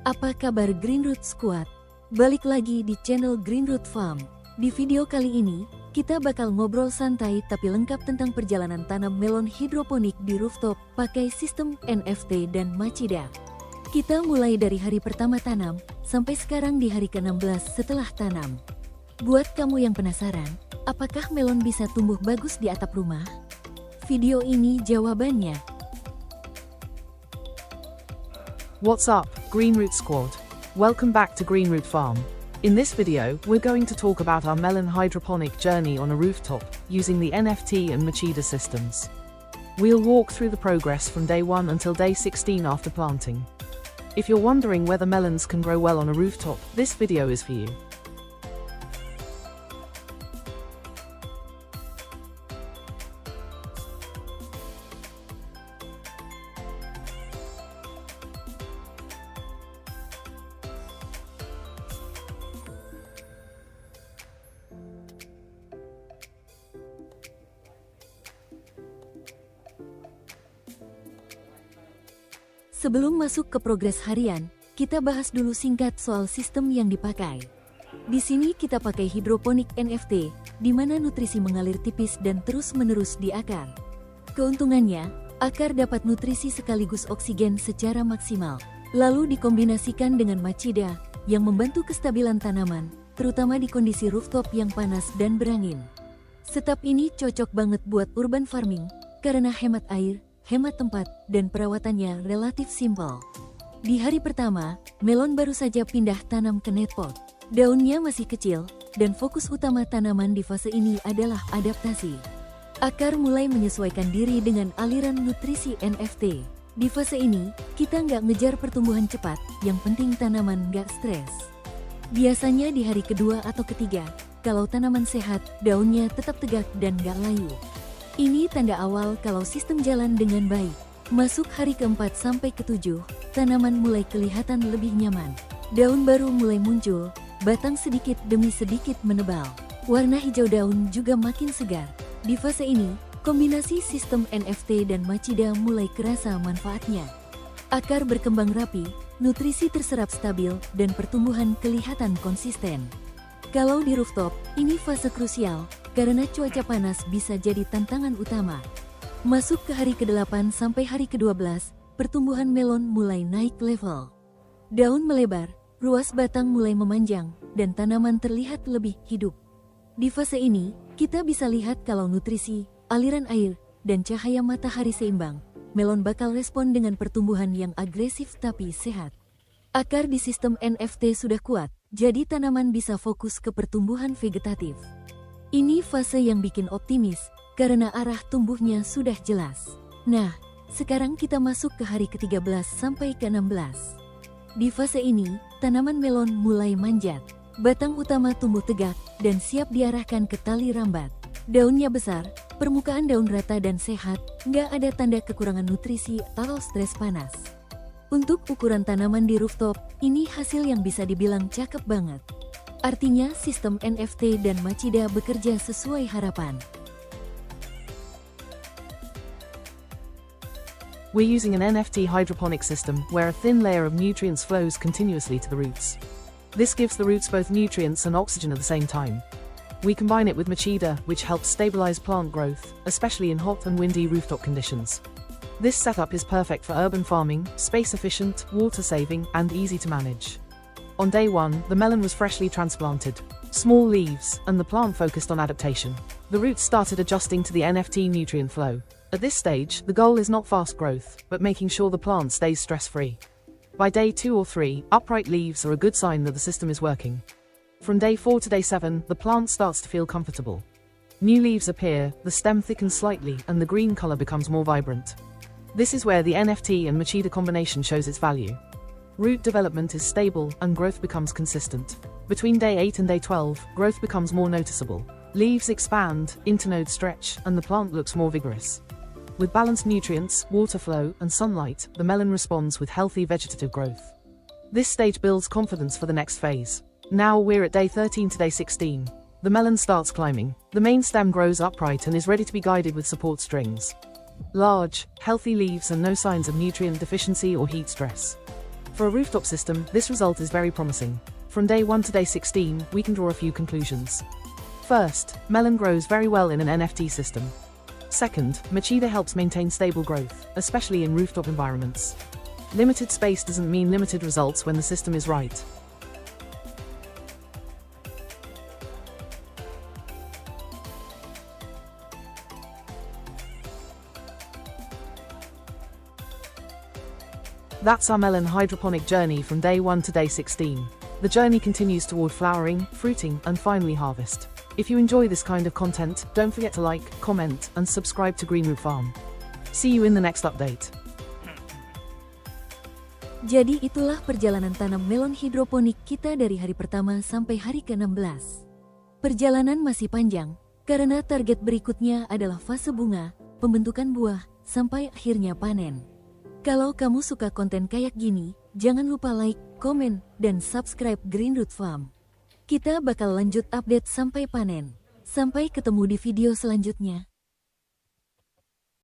Apa kabar Greenroot Squad? Balik lagi di channel Greenroot Farm. Di video kali ini, kita bakal ngobrol santai tapi lengkap tentang perjalanan tanam melon hidroponik di rooftop pakai sistem NFT dan Machida. Kita mulai dari hari pertama tanam, sampai sekarang di hari ke-16 setelah tanam. Buat kamu yang penasaran, apakah melon bisa tumbuh bagus di atap rumah? Video ini jawabannya. What's up, Greenroot Squad? Welcome back to Greenroot Farm. In this video, we're going to talk about our melon hydroponic journey on a rooftop, using the NFT and Machida systems. We'll walk through the progress from day 1 until day 16 after planting. If you're wondering whether melons can grow well on a rooftop, this video is for you. Sebelum masuk ke progres harian, kita bahas dulu singkat soal sistem yang dipakai. Di sini kita pakai hidroponik NFT, di mana nutrisi mengalir tipis dan terus-menerus di akar. Keuntungannya, akar dapat nutrisi sekaligus oksigen secara maksimal, lalu dikombinasikan dengan Machida, yang membantu kestabilan tanaman, terutama di kondisi rooftop yang panas dan berangin. Setup ini cocok banget buat urban farming, karena hemat air, hemat tempat, dan perawatannya relatif simpel. Di hari pertama, melon baru saja pindah tanam ke netpot. Daunnya masih kecil, dan fokus utama tanaman di fase ini adalah adaptasi. Akar mulai menyesuaikan diri dengan aliran nutrisi NFT. Di fase ini, kita nggak ngejar pertumbuhan cepat, yang penting tanaman nggak stres. Biasanya di hari kedua atau ketiga, kalau tanaman sehat, daunnya tetap tegak dan nggak layu. Ini tanda awal kalau sistem jalan dengan baik. Masuk hari keempat sampai ketujuh, tanaman mulai kelihatan lebih nyaman. Daun baru mulai muncul, batang sedikit demi sedikit menebal. Warna hijau daun juga makin segar. Di fase ini, kombinasi sistem NFT dan Machida mulai kerasa manfaatnya. Akar berkembang rapi, nutrisi terserap stabil, dan pertumbuhan kelihatan konsisten. Kalau di rooftop, ini fase krusial, karena cuaca panas bisa jadi tantangan utama. Masuk ke hari ke-8 sampai hari ke-12, pertumbuhan melon mulai naik level. Daun melebar, ruas batang mulai memanjang, dan tanaman terlihat lebih hidup. Di fase ini, kita bisa lihat kalau nutrisi, aliran air, dan cahaya matahari seimbang, melon bakal respon dengan pertumbuhan yang agresif tapi sehat. Akar di sistem NFT sudah kuat, jadi tanaman bisa fokus ke pertumbuhan vegetatif. Ini fase yang bikin optimis, karena arah tumbuhnya sudah jelas. Nah, sekarang kita masuk ke hari ke-13 sampai ke-16. Di fase ini, tanaman melon mulai manjat. Batang utama tumbuh tegak, dan siap diarahkan ke tali rambat. Daunnya besar, permukaan daun rata dan sehat, nggak ada tanda kekurangan nutrisi atau stres panas. Untuk ukuran tanaman di rooftop, ini hasil yang bisa dibilang cakep banget. Artinya sistem NFT dan Machida bekerja sesuai harapan. We're using an NFT hydroponic system where a thin layer of nutrients flows continuously to the roots. This gives the roots both nutrients and oxygen at the same time. We combine it with Machida, which helps stabilize plant growth, especially in hot and windy rooftop conditions. This setup is perfect for urban farming, space efficient, water saving, and easy to manage. On day 1, the melon was freshly transplanted. Small leaves, and the plant focused on adaptation. The roots started adjusting to the NFT nutrient flow. At this stage, the goal is not fast growth, but making sure the plant stays stress-free. By day 2 or 3, upright leaves are a good sign that the system is working. From day 4 to day 7, the plant starts to feel comfortable. New leaves appear, the stem thickens slightly, and the green color becomes more vibrant. This is where the NFT and Machida combination shows its value. Root development is stable, and growth becomes consistent. Between day 8 and day 12, growth becomes more noticeable. Leaves expand, internodes stretch, and the plant looks more vigorous. With balanced nutrients, water flow, and sunlight, the melon responds with healthy vegetative growth. This stage builds confidence for the next phase. Now we're at day 13 to day 16. The melon starts climbing. The main stem grows upright and is ready to be guided with support strings. Large, healthy leaves and no signs of nutrient deficiency or heat stress. For a rooftop system, this result is very promising. From day 1 to day 16, we can draw a few conclusions. First, melon grows very well in an NFT system. Second, Machida helps maintain stable growth, especially in rooftop environments. Limited space doesn't mean limited results when the system is right. That's our melon hydroponic journey from day 1 to day 16. The journey continues toward flowering, fruiting, and finally harvest. If you enjoy this kind of content, don't forget to like, comment, and subscribe to Green Root Farm. See you in the next update. Jadi itulah perjalanan tanam melon hidroponik kita dari hari pertama sampai hari ke-16. Perjalanan masih panjang, karena target berikutnya adalah fase bunga, pembentukan buah, sampai akhirnya panen. Kalau kamu suka konten kayak gini, jangan lupa like, komen, dan subscribe Green Root Farm. Kita bakal lanjut update sampai panen. Sampai ketemu di video selanjutnya.